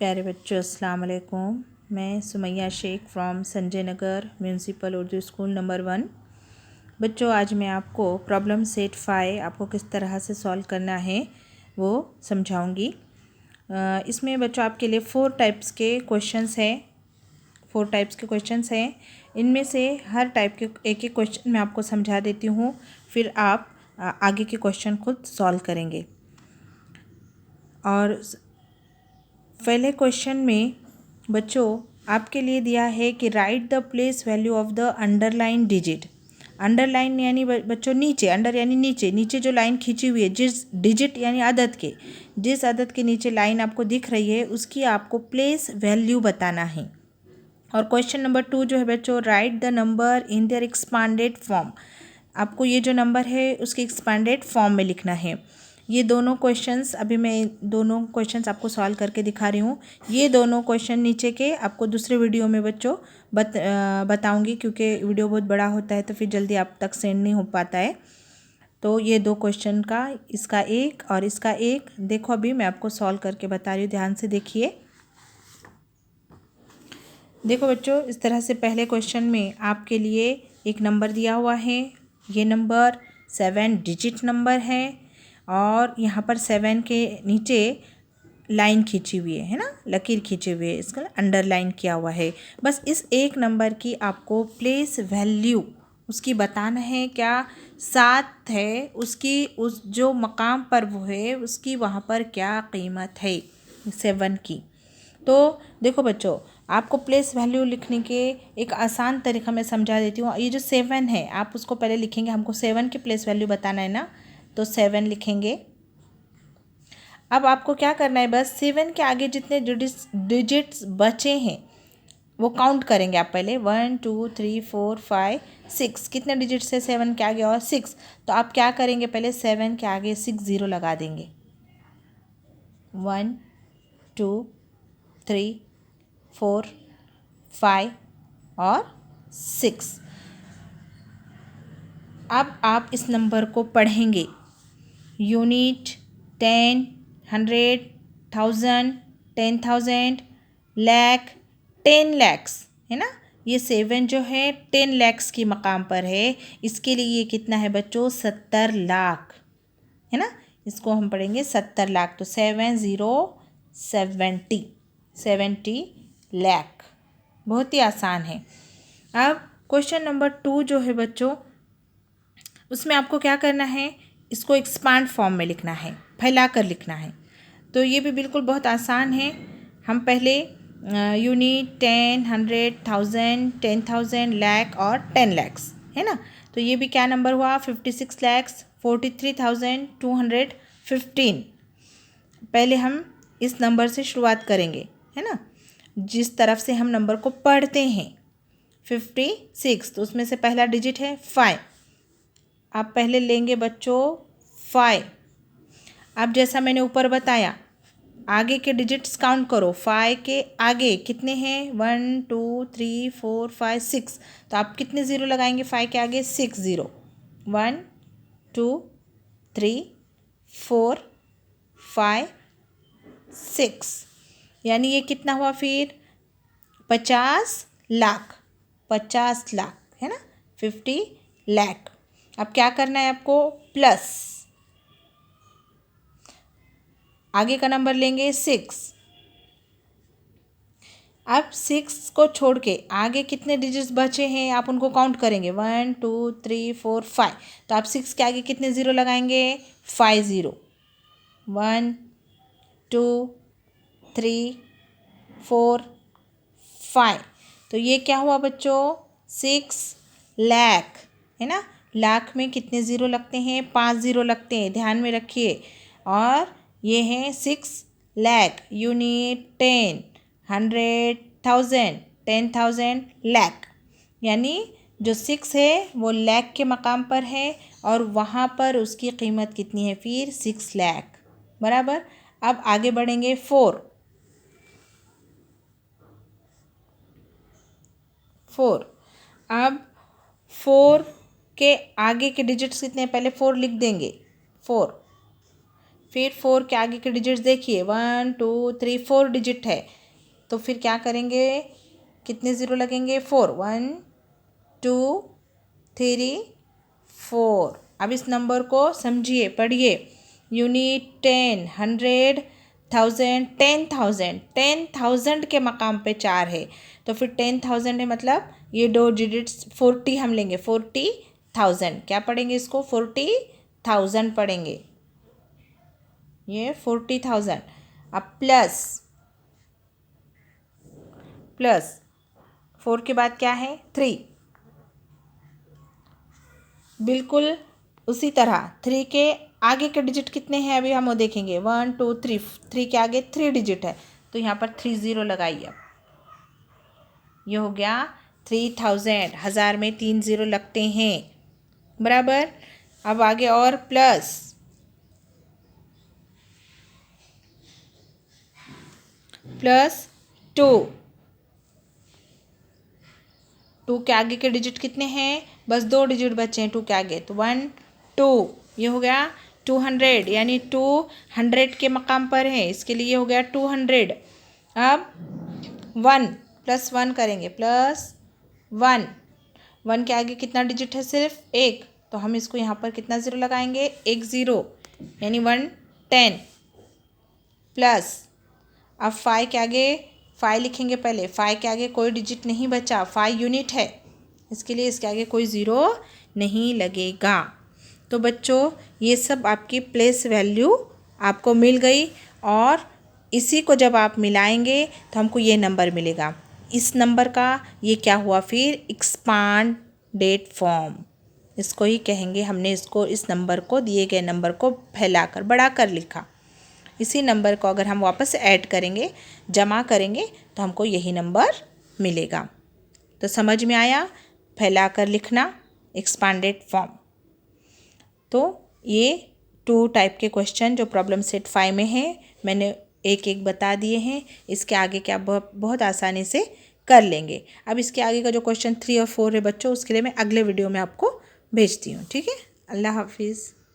प्यारे बच्चों, अस्सलाम वालेकुम। मैं Sumaiya Shaikh from Sanjay Nagar municipal Urdu school number 1। बच्चों, आज मैं आपको प्रॉब्लम सेट 5 आपको किस तरह से सॉल्व करना है वो समझाऊंगी। इसमें बच्चों आपके लिए 4 टाइप्स के क्वेश्चंस हैं। 4 टाइप्स के क्वेश्चंस हैं। इनमें से हर टाइप के एक एक क्वेश्चन मैं आपको समझा देती हूँ, फिर आप आगे के क्वेश्चन खुद सॉल्व करेंगे। और पहले क्वेश्चन में बच्चों आपके लिए दिया है कि right the place value of the underline digit. Underline यानी बच्चों नीचे, अंडर यानी नीचे, नीचे जो लाइन खींची हुई है, जिस डिजिट यानी अदद के, जिस अदद के नीचे लाइन आपको दिख रही है उसकी आपको प्लेस वैल्यू बताना है। और क्वेश्चन नंबर 2 जो है बच्चों, right the number in their expanded form. आपको ये जो नंबर है उसके एक्सपांडेड फॉर्म में लिखना है। ये दोनों क्वेश्चंस अभी मैं दोनों क्वेश्चंस आपको सॉल्व करके दिखा रही हूँ। ये दोनों क्वेश्चन नीचे के आपको दूसरे वीडियो में बच्चों बताऊंगी, क्योंकि वीडियो बहुत बड़ा होता है तो फिर जल्दी आप तक सेंड नहीं हो पाता है। तो ये 2 क्वेश्चन का, इसका एक और इसका एक, देखो अभी मैं आपको सॉल्व करके बता रही हूँ, ध्यान से देखिए। देखो बच्चों, इस तरह से पहले क्वेश्चन में आपके लिए एक नंबर दिया हुआ है। ये नंबर 7 डिजिट नंबर है और यहाँ पर 7 के नीचे लाइन खींची हुई है ना, लकीर खींची हुई है, इसका अंडरलाइन किया हुआ है। बस इस एक नंबर की आपको प्लेस वैल्यू उसकी बताना है। क्या 7 है, उसकी उस जो मकाम पर वो है उसकी वहाँ पर क्या कीमत है 7 की। तो देखो बच्चों, आपको प्लेस वैल्यू लिखने के एक आसान तरीका मैं समझा देती हूँ। ये जो 7 है आप उसको पहले लिखेंगे, हमको 7 की प्लेस वैल्यू बताना है ना, तो 7 लिखेंगे। अब आपको क्या करना है, बस 7 के आगे जितने डिजिट्स बचे हैं वो काउंट करेंगे आप पहले। 1 2 3 4 5 6, कितने डिजिट्स है 7 के आगे और 6। तो आप क्या करेंगे, पहले 7 के आगे 6 0 लगा देंगे। 1 2 3 4 5 और 6। अब आप इस नंबर को पढ़ेंगे। यूनिट, 10, 100, 1000, 10,000, लाख, 10 लैक्स है ना। ये 7 जो है 10 लैक्स की मकाम पर है। इसके लिए ये कितना है बच्चों, 70 लाख है ना। इसको हम पढ़ेंगे 70 लाख। तो 7 0 70 लाख। बहुत ही आसान है। अब क्वेश्चन नंबर 2 जो है बच्चों, उसमें आपको क्या करना है, इसको एक्सपांड फॉर्म में लिखना है, फैला कर लिखना है। तो ये भी बिल्कुल बहुत आसान है। हम पहले यूनिट, 10, 100, 1000, 10,000, लाख और 10 लैक्स है ना। तो ये भी क्या नंबर हुआ, 56 लैक्स 43,215। पहले हम इस नंबर से शुरुआत करेंगे है ना, जिस तरफ से हम नंबर को पढ़ते हैं। 56, तो उसमें से पहला डिजिट है 5। आप पहले लेंगे बच्चों 5। अब जैसा मैंने ऊपर बताया, आगे के डिजिट्स काउंट करो। 5 के आगे कितने हैं, 1 2 3 4 5 6। तो आप कितने ज़ीरो लगाएंगे 5 के आगे, 6 0। 1 2 3 4 5 6, यानी ये कितना हुआ फिर, 50 लाख। 50 लाख है ना, 50 लाख। अब क्या करना है आपको, प्लस आगे का नंबर लेंगे 6। अब 6 को छोड़ के आगे कितने डिजिट्स बचे हैं आप उनको काउंट करेंगे। 1 2 3 4 5। तो आप 6 के आगे कितने ज़ीरो लगाएंगे, 5 0। 1 2 3 4 5। तो ये क्या हुआ बच्चों, 6 लाख है ना। लाख में कितने ज़ीरो लगते हैं, 5 ज़ीरो लगते हैं, ध्यान में रखिए। और ये है 6 लाख, यूनिट, 10, 100, 1000, 10,000, लाख। यानी जो 6 है वो लाख के मकाम पर है और वहाँ पर उसकी कीमत कितनी है फिर, 6 लाख बराबर। अब आगे बढ़ेंगे 4। अब 4 के आगे के डिजिट्स कितने हैं, पहले 4 लिख देंगे। 4 फिर 4 के आगे के डिजिट्स देखिए 1 2 3 4 डिजिट है, तो फिर क्या करेंगे, कितने ज़ीरो लगेंगे, 4 1 2 3 4। अब इस नंबर को समझिए, पढ़िए। यूनिट 10 100 1000 10,000 10,000 के मकाम पे 4 है, तो फिर 10,000 है, मतलब ये दो डिजिट्स 40 हम लेंगे, 40,000 क्या पढ़ेंगे, इसको 40,000 पढ़ेंगे, ये 40,000। अब प्लस 4 के बाद क्या है 3, बिल्कुल उसी तरह 3 के आगे के डिजिट कितने हैं अभी हम वो देखेंगे, 1 2 3, 3 के आगे 3 डिजिट है, तो यहाँ पर 3 ज़ीरो लगाइए। अब ये हो गया 3000, 1000 में 3 ज़ीरो लगते हैं, बराबर। अब आगे और प्लस 2, 2 के आगे के डिजिट कितने हैं, बस 2 डिजिट बचे हैं 2 के आगे, तो 1 2, ये हो गया 200, यानी 200 के मकाम पर है, इसके लिए हो गया 200। अब 1 प्लस 1 करेंगे, +1, 1 के आगे कितना डिजिट है, सिर्फ एक, तो हम इसको यहाँ पर कितना ज़ीरो लगाएंगे, 1 ज़ीरो, यानी 110 प्लस। अब 5 के आगे 5 लिखेंगे, पहले 5 के आगे कोई डिजिट नहीं बचा, 5 यूनिट है, इसके लिए इसके आगे कोई ज़ीरो नहीं लगेगा। तो बच्चों ये सब आपकी प्लेस वैल्यू आपको मिल गई, और इसी को जब आप मिलाएंगे तो हमको ये नंबर मिलेगा। इस नंबर का ये क्या हुआ, फिर एक्सपांडेड फॉर्म, इसको ही कहेंगे। हमने इसको, इस नंबर को, दिए गए नंबर को फैलाकर बढ़ा कर लिखा। इसी नंबर को अगर हम वापस ऐड करेंगे, जमा करेंगे, तो हमको यही नंबर मिलेगा। तो समझ में आया, फैलाकर लिखना, एक्सपांडेड फॉर्म। तो ये 2 टाइप के क्वेश्चन जो प्रॉब्लम सेट 5 में है, मैंने एक एक बता दिए हैं। इसके आगे क्या बहुत आसानी से कर लेंगे। अब इसके आगे का जो क्वेश्चन 3 और 4 है बच्चों, उसके लिए मैं अगले वीडियो में आपको भेजती हूँ, ठीक है। अल्लाह हाफिज़।